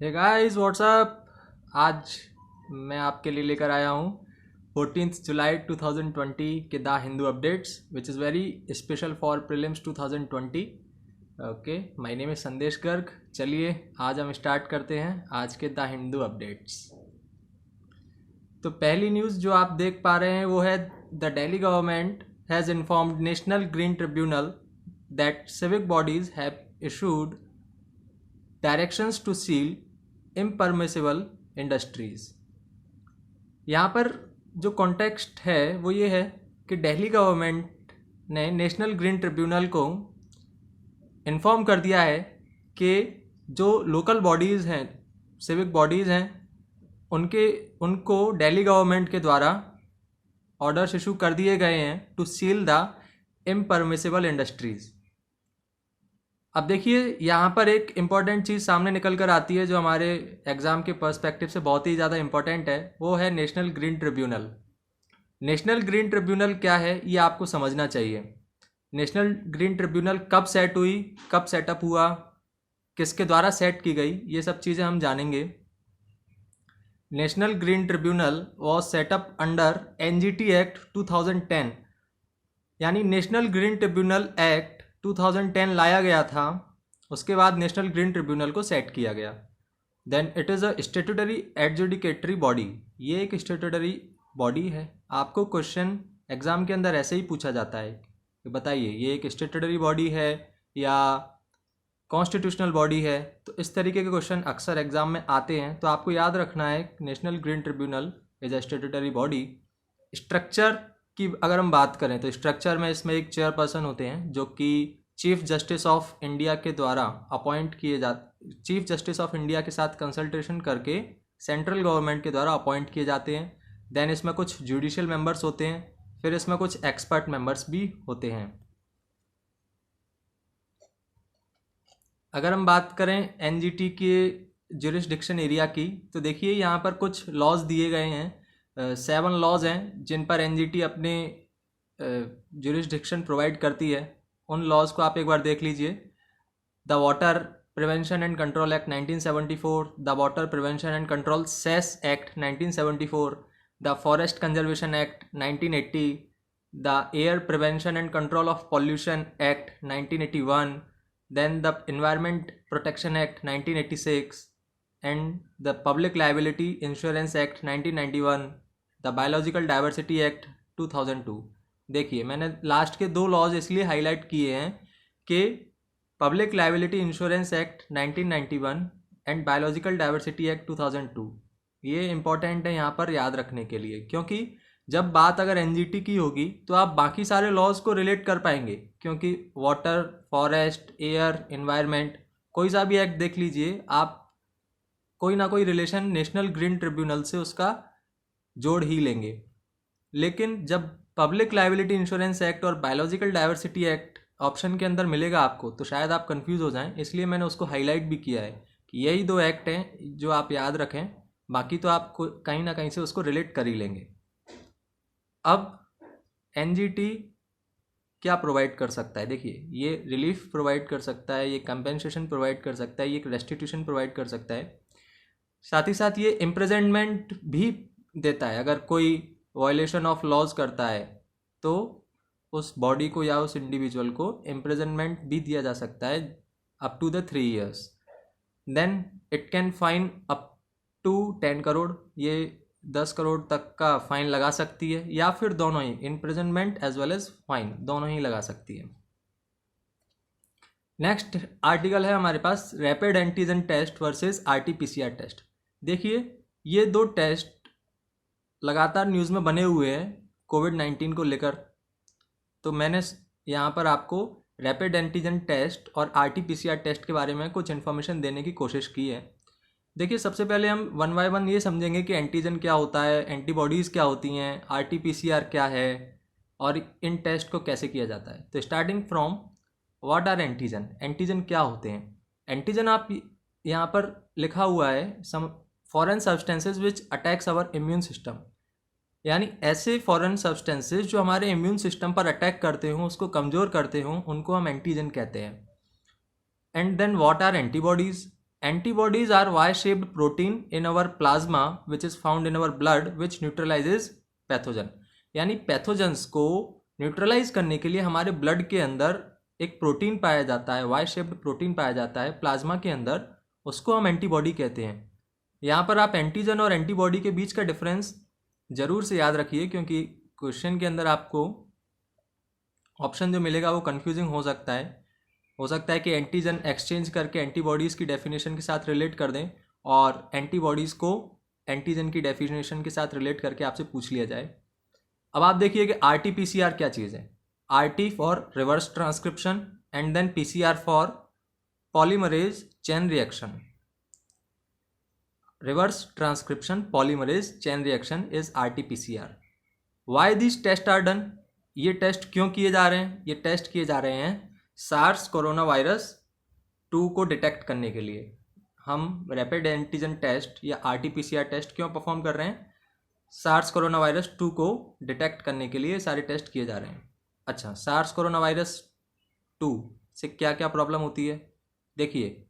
Hey guys what's up. आज मैं आपके लिए लेकर आया हूँ 14 जुलाई 2020 के the Hindu updates which is very special for prelims 2020। Okay, my name is संदेश गर्ग। चलिए आज हम स्टार्ट करते हैं आज के द हिंदू अपडेट्स। तो पहली न्यूज़ जो आप देख पा रहे हैं वो है the Delhi government has informed National Green Tribunal that civic bodies have issued directions to seal impermissible industries. यहाँ पर जो कॉन्टेक्स्ट है वो ये है कि दिल्ली गवर्नमेंट ने नेशनल ग्रीन ट्रिब्यूनल को इन्फॉर्म कर दिया है कि जो लोकल बॉडीज़ हैं, सिविक बॉडीज़ हैं, उनको दिल्ली गवर्नमेंट के द्वारा ऑर्डर्स इशू कर दिए गए हैं टू सील द इम्परमिसिबल इंडस्ट्रीज़। अब देखिए यहाँ पर एक इम्पॉर्टेंट चीज़ सामने निकल कर आती है जो हमारे एग्ज़ाम के पर्सपेक्टिव से बहुत ही ज़्यादा इम्पॉर्टेंट है, वो है national Green tribunal. National Green tribunal क्या है ये आपको समझना चाहिए। नेशनल ग्रीन ट्रिब्यूनल कब सेट हुई, कब सेटअप हुआ, किसके द्वारा सेट की गई, ये सब चीज़ें हम जानेंगे। National Green tribunal was setup under NGT act 2010, यानी नेशनल ग्रीन ट्रिब्यूनल एक्ट 2010 लाया गया था, उसके बाद नेशनल ग्रीन ट्रिब्यूनल को सेट किया गया। Then it is a statutory adjudicatory body. ये एक स्टेटूटरी बॉडी है। आपको क्वेश्चन एग्ज़ाम के अंदर ऐसे ही पूछा जाता है कि बताइए ये एक स्टेटूटरी बॉडी है या कॉन्स्टिट्यूशनल बॉडी है। तो इस तरीके के क्वेश्चन अक्सर एग्ज़ाम में आते हैं, तो आपको याद रखना है national Green tribunal is a statutory body. Structure की अगर हम बात करें तो स्ट्रक्चर में इसमें एक चेयरपर्सन होते हैं जो कि चीफ जस्टिस ऑफ इंडिया के द्वारा अपॉइंट किए चीफ जस्टिस ऑफ इंडिया के साथ कंसल्टेशन करके सेंट्रल गवर्नमेंट के द्वारा अपॉइंट किए जाते हैं। देन इसमें कुछ जुडिशियल मेंबर्स होते हैं, फिर इसमें कुछ एक्सपर्ट मेंबर्स भी होते हैं। अगर हम बात करें एनजीटी के ज्यूरिसडिक्शन एरिया की, तो देखिए यहाँ पर कुछ लॉज दिए गए हैं। 7 लॉज हैं जिन पर एनजीटी अपने ज्यूरिसडिक्शन प्रोवाइड करती है। उन लॉज को आप एक बार देख लीजिए। The water prevention and control act 1974, the water prevention and control cess act 1974, the forest conservation act 1980, the air prevention and control of pollution act 1981, then the Environment Protection Act 1986 and the Public Liability Insurance Act 1991, the Biological Diversity Act 2002। देखिए मैंने last के 2 laws इसलिए highlight किए हैं कि public liability insurance act 1991 and biological diversity act 2002, ये important है यहाँ पर याद रखने के लिए, क्योंकि जब बात अगर एनजीटी की होगी तो आप बाकी सारे लॉज को रिलेट कर पाएंगे, क्योंकि वाटर, फॉरेस्ट, एयर, एनवायरनमेंट, कोई सा भी एक्ट देख लीजिए आप, कोई ना कोई रिलेशन नेशनल ग्रीन ट्रिब्यूनल से उसका जोड़ ही लेंगे। लेकिन जब पब्लिक लाइबिलिटी इंश्योरेंस एक्ट और बायोलॉजिकल डाइवर्सिटी एक्ट ऑप्शन के अंदर मिलेगा आपको तो शायद आप कंफ्यूज हो जाएं, इसलिए मैंने उसको हाईलाइट भी किया है कि यही 2 एक्ट हैं जो आप याद रखें, बाकी तो आप कहीं ना कहीं से उसको रिलेट कर ही लेंगे। अब एनजीटी क्या प्रोवाइड कर सकता है, देखिए ये रिलीफ प्रोवाइड कर सकता है, ये कंपेंसेशन प्रोवाइड कर सकता है, ये रेस्टिट्यूशन प्रोवाइड कर सकता है, साथ ही साथ ये इम्प्रिजनमेंट भी देता है। अगर कोई वायलेशन ऑफ लॉज करता है तो उस बॉडी को या उस इंडिविजुअल को इम्प्रिजनमेंट भी दिया जा सकता है up to the 3 years। Then it can fine up to 10 crore, ये 10 करोड़ तक का फाइन लगा सकती है, या फिर दोनों ही, imprisonment as well as fine दोनों ही लगा सकती है। नेक्स्ट आर्टिकल है हमारे पास rapid antigen test versus RTPCR test. देखिए ये 2 टेस्ट लगातार न्यूज़ में बने हुए हैं कोविड-19 को लेकर, तो मैंने यहाँ पर आपको रैपिड एंटीजन टेस्ट और आरटीपीसीआर टेस्ट के बारे में कुछ इन्फॉर्मेशन देने की कोशिश की है। देखिए सबसे पहले हम 1 by 1 ये समझेंगे कि एंटीजन क्या होता है, एंटीबॉडीज़ क्या होती हैं, आरटीपीसीआर क्या है और इन टेस्ट को कैसे किया जाता है। तो starting from what are antigen, antigen क्या होते हैं। एंटीजन आप यहाँ पर लिखा हुआ है some foreign substances which attacks our immune system, यानी ऐसे फॉरेन सब्सटेंसेज जो हमारे इम्यून सिस्टम पर अटैक करते हों, उसको कमज़ोर करते हों, उनको हम एंटीजन कहते हैं। And then what are antibodies, antibodies are Y shaped protein in our plasma which is found in our blood which neutralizes pathogen. यानी पैथोजन्स को न्यूट्रलाइज करने के लिए हमारे ब्लड के अंदर एक प्रोटीन पाया जाता है, वाई शेप्ड प्रोटीन पाया जाता है प्लाज्मा के अंदर, उसको हम एंटीबॉडी कहते हैं। यहाँ पर आप एंटीजन और एंटीबॉडी के बीच का डिफरेंस जरूर से याद रखिए, क्योंकि क्वेश्चन के अंदर आपको ऑप्शन जो मिलेगा वो कंफ्यूजिंग हो सकता है। हो सकता है कि एंटीजन एक्सचेंज करके एंटीबॉडीज़ की डेफिनेशन के साथ रिलेट कर दें और एंटीबॉडीज़ को एंटीजन की डेफिनेशन के साथ रिलेट करके आपसे पूछ लिया जाए। अब आप देखिए कि RT-PCR क्या चीज़ है। RT for reverse transcription and then PCR for polymerase chain reaction. Reverse transcription polymerase chain reaction is RT-PCR। Why this test are done? ये टेस्ट क्यों किए जा रहे हैं? ये टेस्ट किए जा रहे हैं सार्स कोरोना वायरस 2 को डिटेक्ट करने के लिए। हम रैपिड एंटीजन टेस्ट या RT-PCR टेस्ट क्यों परफॉर्म कर रहे हैं? सार्स कोरोना वायरस 2 को डिटेक्ट करने के लिए सारे टेस्ट किए जा रहे हैं। अच्छा, सार्स कोरोना वायरस 2 से क्या क्या प्रॉब्लम होती है? देखिए,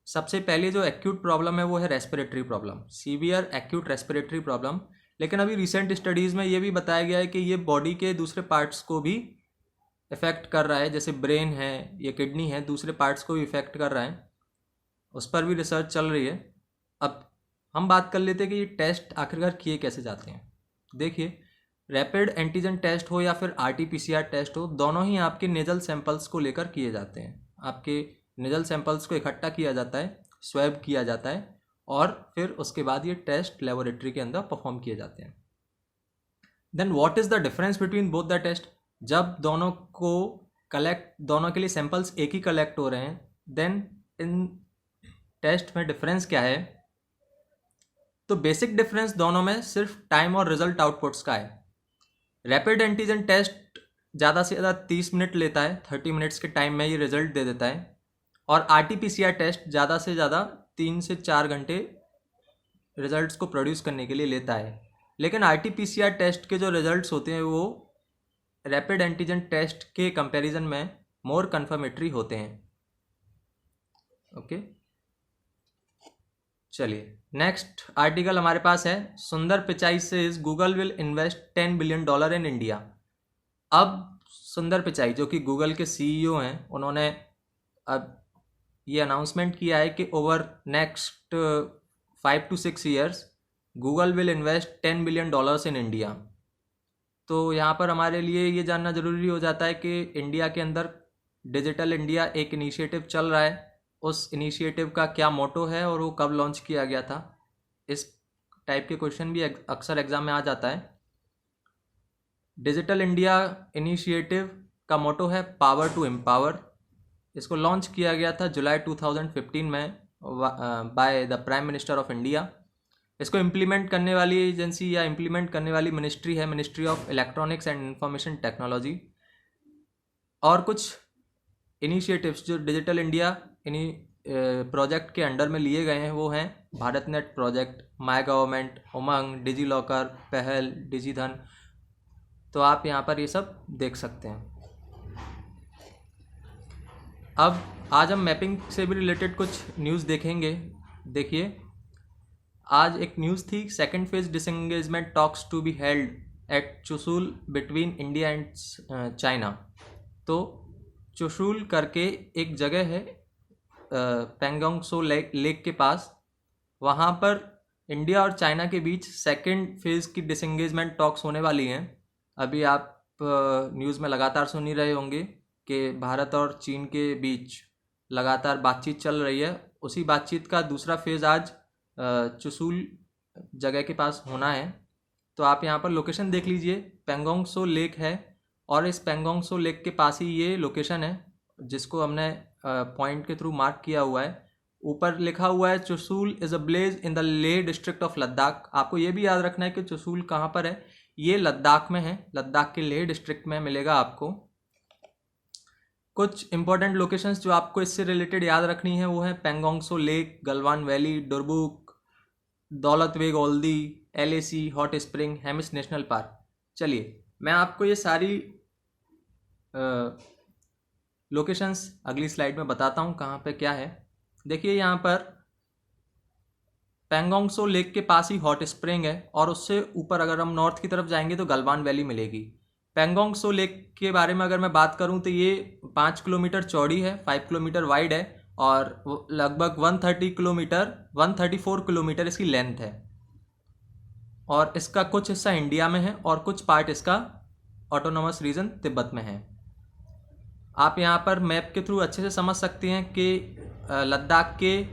सबसे पहले जो एक्यूट प्रॉब्लम है वो है respiratory problem, severe acute respiratory problem. लेकिन अभी रिसेंट स्टडीज़ में ये भी बताया गया है कि ये बॉडी के दूसरे पार्ट्स को भी इफ़ेक्ट कर रहा है, जैसे ब्रेन है या किडनी है, दूसरे पार्ट्स को भी इफ़ेक्ट कर रहा है, उस पर भी रिसर्च चल रही है। अब हम बात कर लेते हैं कि ये टेस्ट आखिरकार किए कैसे जाते हैं। देखिए, रैपिड एंटीजन टेस्ट हो या फिर RT-PCR टेस्ट हो, दोनों ही आपके नेजल सैंपल्स को लेकर किए जाते हैं। आपके नेजल सैंपल्स को इकट्ठा किया जाता है, स्वैब किया जाता है और फिर उसके बाद ये टेस्ट लेबोरेटरी के अंदर परफॉर्म किए जाते हैं। Then what is the difference between both the test? जब दोनों के लिए सैंपल्स एक ही कलेक्ट हो रहे हैं, देन इन टेस्ट में डिफरेंस क्या है? तो बेसिक डिफरेंस दोनों में सिर्फ टाइम और रिजल्ट आउटपुट्स का है। रैपिड एंटीजन टेस्ट ज़्यादा से ज़्यादा 30 मिनट लेता है, 30 मिनट्स के टाइम में ये रिजल्ट दे देता है। और RT-PCR टेस्ट ज़्यादा से ज़्यादा 3 से 4 घंटे रिजल्ट्स को प्रोड्यूस करने के लिए लेता है। लेकिन RT-PCR टेस्ट के जो रिजल्ट्स होते हैं वो रैपिड एंटीजन टेस्ट के कंपैरिजन में मोर कन्फर्मेटरी होते हैं। ओके, चलिए नेक्स्ट आर्टिकल हमारे पास है, सुंदर पिचाई से Google will invest $10 billion in India. अब सुंदर पिचाई जो कि गूगल के CEO हैं, उन्होंने अब ये अनाउंसमेंट किया है कि over next 5 to 6 years Google will invest $10 billion in India. तो यहाँ पर हमारे लिए ये जानना ज़रूरी हो जाता है कि इंडिया के अंदर डिजिटल इंडिया एक इनिशिएटिव चल रहा है, उस इनिशिएटिव का क्या मोटो है और वो कब लॉन्च किया गया था। इस टाइप के क्वेश्चन भी अक्सर एग्जाम में आ जाता है। डिजिटल इंडिया इनिशिएटिव का मोटो है पावर टू एम्पावर। इसको लॉन्च किया गया था जुलाई 2015 में by the prime minister of India. इसको इम्प्लीमेंट करने वाली एजेंसी या इम्प्लीमेंट करने वाली मिनिस्ट्री है ministry of electronics and information technology. और कुछ इनिशिएटिव्स जो डिजिटल इंडिया प्रोजेक्ट के अंडर में लिए गए हैं वो हैं Bharat net project, my government, UMANG, DigiLocker, PAHAL, DigiDhan. तो आप यहाँ पर ये सब देख सकते हैं। अब आज हम मैपिंग से भी रिलेटेड कुछ न्यूज़ देखेंगे। देखिए, आज एक न्यूज़ थी, second phase disengagement talks to be held at Chushul between India and China. तो चुशूल करके एक जगह है पेंगोंग सो लेक के पास, वहाँ पर इंडिया और चाइना के बीच सेकेंड फेज़ की डिसएंगेजमेंट टॉक्स होने वाली हैं। अभी आप न्यूज़ में लगातार सुन ही रहे होंगे कि भारत और चीन के बीच लगातार बातचीत चल रही है। उसी बातचीत का दूसरा फेज़ आज चुशूल जगह के पास होना है। तो आप यहाँ पर लोकेशन देख लीजिए, पेंगोंग सो लेक है और इस पेंगोंग सो लेक के पास ही ये लोकेशन है जिसको हमने पॉइंट के थ्रू मार्क किया हुआ है। ऊपर लिखा हुआ है Chushul is a place in the Leh district of Ladakh. आपको ये भी याद रखना है कि चुशूल कहाँ पर है, ये लद्दाख में है, लद्दाख के लेह डिस्ट्रिक्ट में मिलेगा आपको। कुछ इंपॉर्टेंट लोकेशंस जो आपको इससे रिलेटेड याद रखनी है वो है Pangong Tso lake, Galwan valley, Durbuk, Daulat Beg Oldi, LAC, hot spring, Hemis National Park. चलिए मैं आपको ये सारी लोकेशंस अगली स्लाइड में बताता हूँ कहाँ पे क्या है। देखिए यहाँ पर पेंगोंग त्सो लेक के पास ही हॉट स्प्रिंग है, और उससे ऊपर अगर हम नॉर्थ की तरफ जाएंगे तो गलवान वैली मिलेगी। पेंगोंग त्सो लेक के बारे में अगर मैं बात करूं तो ये 5 किलोमीटर चौड़ी है, 5 किलोमीटर वाइड है, और लगभग 134 किलोमीटर इसकी लेंथ है। और इसका कुछ हिस्सा इंडिया में है और कुछ पार्ट इसका ऑटोनोमस रीजन तिब्बत में है। आप यहाँ पर मैप के थ्रू अच्छे से समझ सकते हैं कि लद्दाख के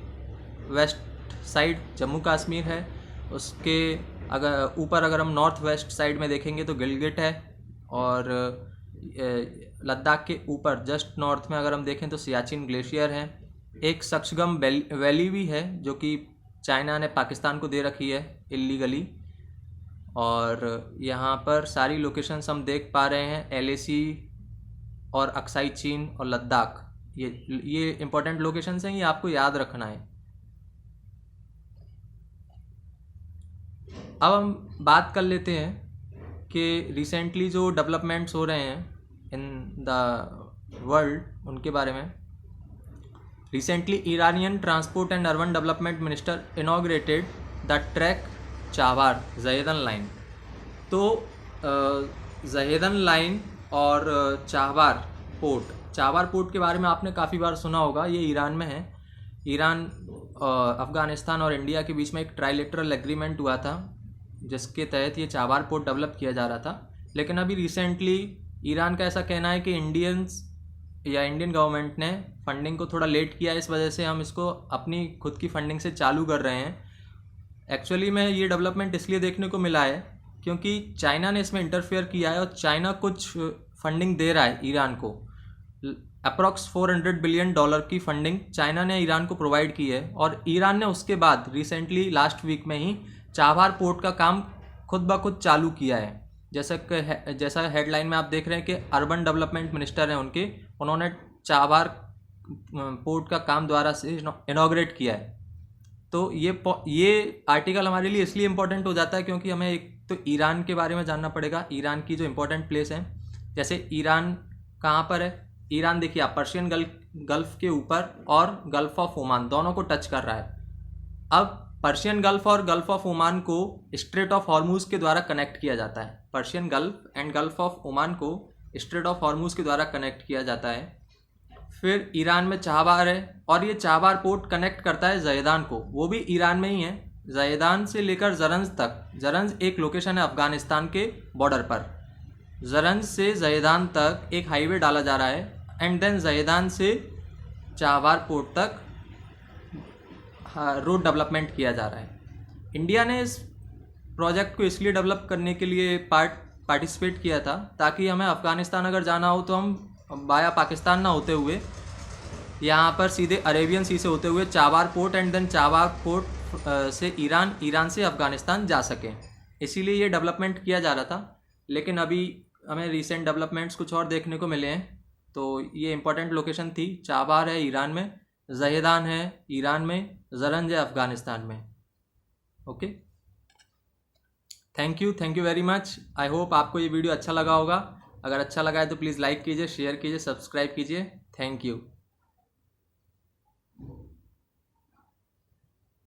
वेस्ट साइड जम्मू कश्मीर है, उसके अगर ऊपर अगर हम नॉर्थ वेस्ट साइड में देखेंगे तो गिलगिट है, और लद्दाख के ऊपर जस्ट नॉर्थ में अगर हम देखें तो सियाचिन ग्लेशियर है। एक सक्सगम वैली भी है जो कि चाइना ने पाकिस्तान को दे रखी है इल्लीगली। और यहाँ पर सारी लोकेशंस हम देख पा रहे हैं, LAC और अक्साई चीन और लद्दाख, ये इंपॉर्टेंट लोकेशंस हैं, ये आपको याद रखना है। अब हम बात कर लेते हैं कि रिसेंटली जो डेवलपमेंट्स हो रहे हैं इन द वर्ल्ड उनके बारे में। Recently Iranian transport and urban development minister inaugurated the track Chabahar Zahedan line. तो ज़हेदन लाइन और चाबार पोर्ट के बारे में आपने काफ़ी बार सुना होगा। ये ईरान में है। ईरान, अफ़गानिस्तान और इंडिया के बीच में एक ट्राइलेटरल एग्रीमेंट हुआ था जिसके तहत ये चाबार पोर्ट डेवलप किया जा रहा था। लेकिन अभी रिसेंटली ईरान का ऐसा कहना है कि इंडियन गवर्नमेंट ने फंडिंग को थोड़ा लेट किया, इस वजह से हम इसको अपनी खुद की फंडिंग से चालू कर रहे हैं। एक्चुअली में ये डेवलपमेंट इसलिए देखने को मिला है क्योंकि चाइना ने इसमें इंटरफेयर किया है, और चाइना कुछ फंडिंग दे रहा है ईरान को। अप्रॉक्स $400 बिलियन की फंडिंग चाइना ने ईरान को प्रोवाइड की है, और ईरान ने उसके बाद रिसेंटली लास्ट वीक में ही चाबार पोर्ट का काम खुद ब खुद चालू किया है। जैसा हेडलाइन में आप देख रहे हैं कि अर्बन डेवलपमेंट मिनिस्टर हैं उन्होंने चाबार पोर्ट का काम द्वारा से इनॉग्रेट किया है। तो ये आर्टिकल हमारे लिए इसलिए इम्पोर्टेंट हो जाता है क्योंकि हमें एक तो ईरान के बारे में जानना पड़ेगा, ईरान की जो इम्पोर्टेंट प्लेस हैं। जैसे ईरान कहाँ पर है? ईरान देखिए आप पर्शियन गल्फ के ऊपर और गल्फ ऑफ ओमान दोनों को टच कर रहा है। अब पर्शियन गल्फ और गल्फ ऑफ ओमान को स्ट्रेट ऑफ हॉर्मूज के द्वारा कनेक्ट किया जाता है। Persian gulf and gulf of Oman को स्ट्रेट ऑफ हॉर्मूज के द्वारा कनेक्ट किया जाता है। फिर ईरान में चाबार है, और ये चाबार पोर्ट कनेक्ट करता है ज़हेदान को, वो भी ईरान में ही है। ज़हेदान से लेकर जरंज तक, जरंज एक लोकेशन है अफ़गानिस्तान के बॉर्डर पर। जरंज से ज़हेदान तक एक हाईवे डाला जा रहा है, एंड देन ज़हेदान से चाबार पोर्ट तक रोड डेवलपमेंट किया जा रहा है। इंडिया ने इस प्रोजेक्ट को इसलिए डेवलप करने के लिए पार्टिसिपेट किया था ताकि हमें अफ़गानिस्तान अगर जाना हो तो हम बाया पाकिस्तान ना होते हुए यहाँ पर सीधे अरेबियन सी से होते हुए Chabahar port and then Chabahar port से ईरान से अफ़गानिस्तान जा सकें। इसीलिए ये डेवलपमेंट किया जा रहा था। लेकिन अभी हमें रिसेंट डेवलपमेंट्स कुछ और देखने को मिले हैं। तो ये इंपॉर्टेंट लोकेशन थी, चाबार है ईरान में, ज़हेदान है ईरान में, ज़रंज है अफ़गानिस्तान में। Okay, thank you very much. I hope आपको ये वीडियो अच्छा लगा होगा। अगर अच्छा लगा है तो प्लीज़ लाइक कीजिए, शेयर कीजिए, सब्सक्राइब कीजिए। Thank you.